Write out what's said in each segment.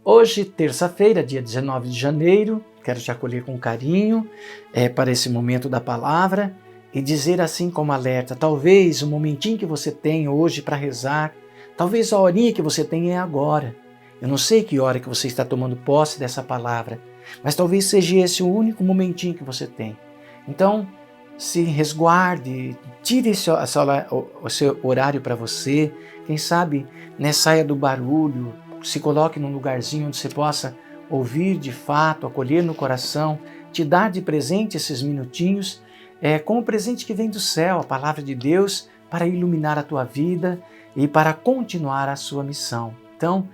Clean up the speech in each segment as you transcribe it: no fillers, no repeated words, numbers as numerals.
Hoje, terça-feira, dia 19 de janeiro, quero te acolher com carinho para esse momento da palavra e dizer assim como alerta, talvez o momentinho que você tem hoje para rezar, talvez a horinha que você tem é agora. Eu não sei que hora que você está tomando posse dessa palavra, mas talvez seja esse o único momentinho que você tem. Então, se resguarde, tire o seu horário para você, quem sabe, saia do barulho, se coloque num lugarzinho onde você possa ouvir de fato, acolher no coração, te dar de presente esses minutinhos, como presente que vem do céu, a palavra de Deus, para iluminar a tua vida e para continuar a sua missão. Então,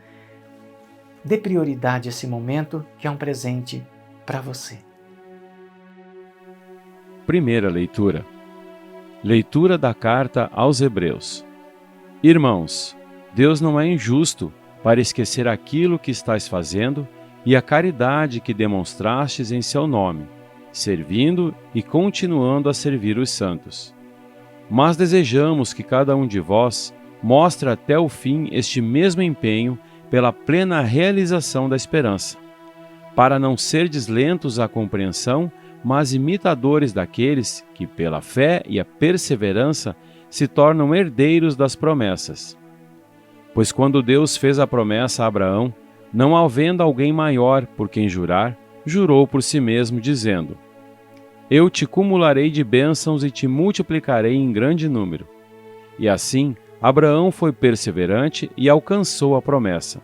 dê prioridade a esse momento que é um presente para você. Primeira leitura. Leitura da carta aos Hebreus. Irmãos, Deus não é injusto para esquecer aquilo que estáis fazendo e a caridade que demonstrastes em seu nome, servindo e continuando a servir os santos. Mas desejamos que cada um de vós mostre até o fim este mesmo empenho pela plena realização da esperança, para não serdes lentos à compreensão, mas imitadores daqueles que, pela fé e a perseverança, se tornam herdeiros das promessas. Pois quando Deus fez a promessa a Abraão, não havendo alguém maior por quem jurar, jurou por si mesmo, dizendo: Eu te cumularei de bênçãos e te multiplicarei em grande número. E assim, Abraão foi perseverante e alcançou a promessa.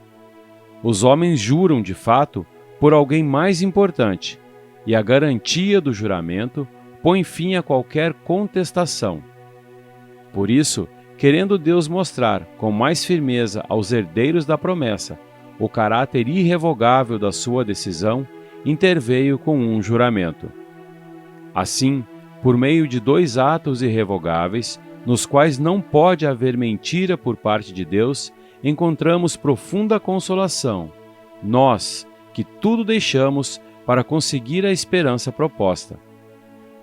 Os homens juram, de fato, por alguém mais importante, e a garantia do juramento põe fim a qualquer contestação. Por isso, querendo Deus mostrar com mais firmeza aos herdeiros da promessa o caráter irrevogável da sua decisão, interveio com um juramento. Assim, por meio de 2 atos irrevogáveis, nos quais não pode haver mentira por parte de Deus, encontramos profunda consolação, nós, que tudo deixamos para conseguir a esperança proposta.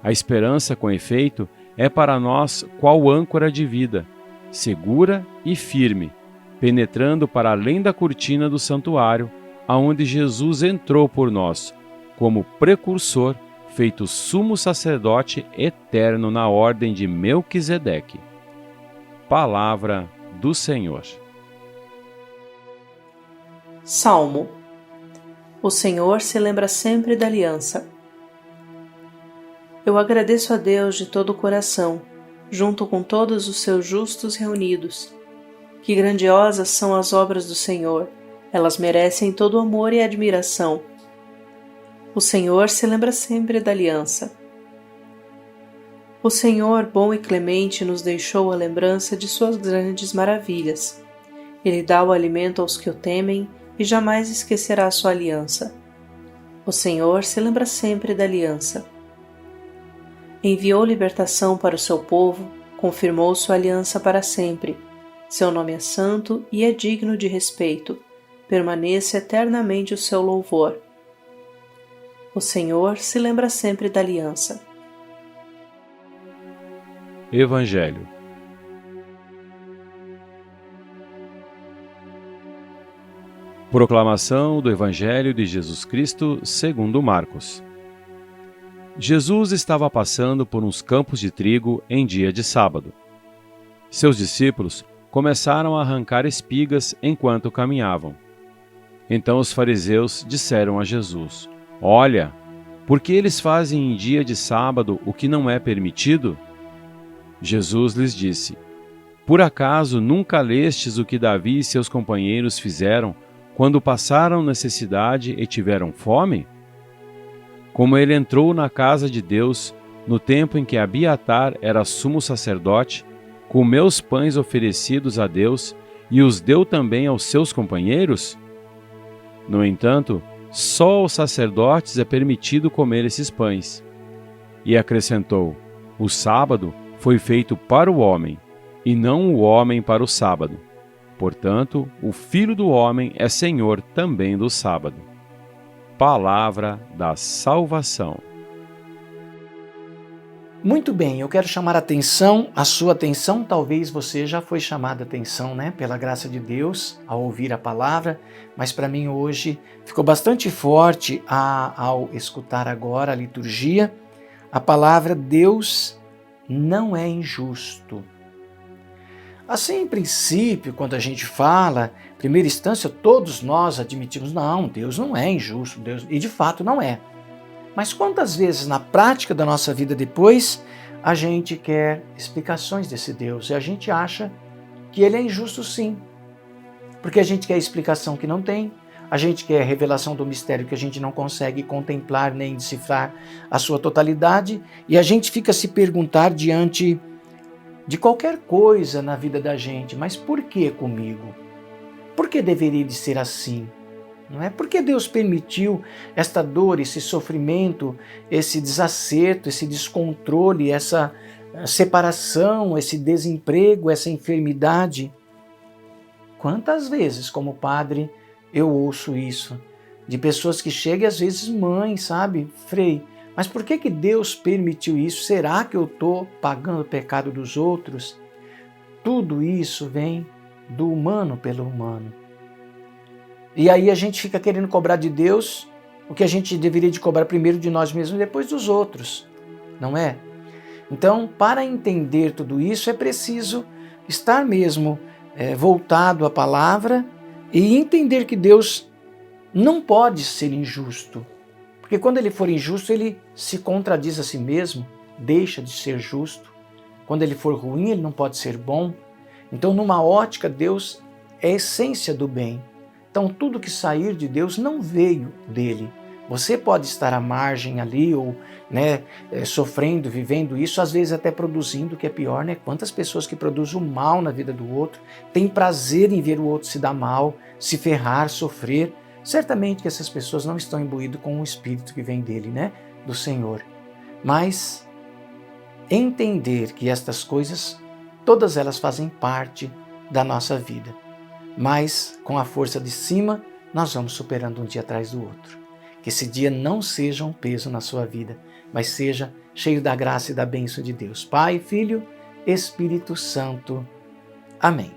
A esperança, com efeito, é para nós qual âncora de vida, segura e firme, penetrando para além da cortina do santuário, aonde Jesus entrou por nós, como precursor, feito sumo sacerdote eterno na ordem de Melquisedeque. Palavra do Senhor. Salmo. O Senhor se lembra sempre da aliança. Eu agradeço a Deus de todo o coração, junto com todos os seus justos reunidos. Que grandiosas são as obras do Senhor, elas merecem todo amor e admiração. O Senhor se lembra sempre da aliança. O Senhor, bom e clemente, nos deixou a lembrança de suas grandes maravilhas. Ele dá o alimento aos que o temem e jamais esquecerá sua aliança. O Senhor se lembra sempre da aliança. Enviou libertação para o seu povo, confirmou sua aliança para sempre. Seu nome é santo e é digno de respeito. Permaneça eternamente o seu louvor. O Senhor se lembra sempre da aliança. Evangelho. Proclamação do Evangelho de Jesus Cristo segundo Marcos. Jesus estava passando por uns campos de trigo em dia de sábado. Seus discípulos começaram a arrancar espigas enquanto caminhavam. Então os fariseus disseram a Jesus: Olha, por que eles fazem em dia de sábado o que não é permitido? Jesus lhes disse: Por acaso nunca lestes o que Davi e seus companheiros fizeram quando passaram necessidade e tiveram fome? Como ele entrou na casa de Deus no tempo em que Abiatar era sumo sacerdote, comeu os pães oferecidos a Deus e os deu também aos seus companheiros? No entanto, só aos sacerdotes é permitido comer esses pães. E acrescentou: O sábado foi feito para o homem, e não o homem para o sábado. Portanto, o Filho do Homem é Senhor também do sábado. Palavra da salvação. Muito bem, eu quero chamar a sua atenção, talvez você já foi chamado a atenção, né, pela graça de Deus, ao ouvir a palavra, mas para mim hoje ficou bastante forte ao escutar agora a liturgia, a palavra Deus não é injusto. Assim, em princípio, quando a gente fala, em primeira instância, todos nós admitimos, não, Deus não é injusto, Deus, e de fato não é. Mas quantas vezes na prática da nossa vida depois, a gente quer explicações desse Deus e a gente acha que ele é injusto sim. Porque a gente quer explicação que não tem, a gente quer revelação do mistério que a gente não consegue contemplar nem decifrar a sua totalidade e a gente fica a se perguntar diante de qualquer coisa na vida da gente, mas por que comigo? Por que deveria de ser assim? Não é? Por que Deus permitiu esta dor, esse sofrimento, esse desacerto, esse descontrole, essa separação, esse desemprego, essa enfermidade? Quantas vezes, como padre, eu ouço isso de pessoas que chegam, às vezes mãe, sabe? Frei, mas por que Deus permitiu isso? Será que eu estou pagando o pecado dos outros? Tudo isso vem do humano pelo humano. E aí a gente fica querendo cobrar de Deus o que a gente deveria de cobrar primeiro de nós mesmos e depois dos outros, não é? Então, para entender tudo isso, é preciso estar mesmo voltado à palavra e entender que Deus não pode ser injusto. Porque quando ele for injusto, ele se contradiz a si mesmo, deixa de ser justo. Quando ele for ruim, ele não pode ser bom. Então, numa ótica, Deus é a essência do bem. Então, tudo que sair de Deus não veio dele. Você pode estar à margem ali, ou sofrendo, vivendo isso, às vezes até produzindo o que é pior, né? Quantas pessoas que produzem o mal na vida do outro, têm prazer em ver o outro se dar mal, se ferrar, sofrer. Certamente que essas pessoas não estão imbuídas com o Espírito que vem dele, né? Do Senhor. Mas entender que estas coisas, todas elas fazem parte da nossa vida. Mas, com a força de cima, nós vamos superando um dia atrás do outro. Que esse dia não seja um peso na sua vida, mas seja cheio da graça e da bênção de Deus. Pai, Filho, Espírito Santo. Amém.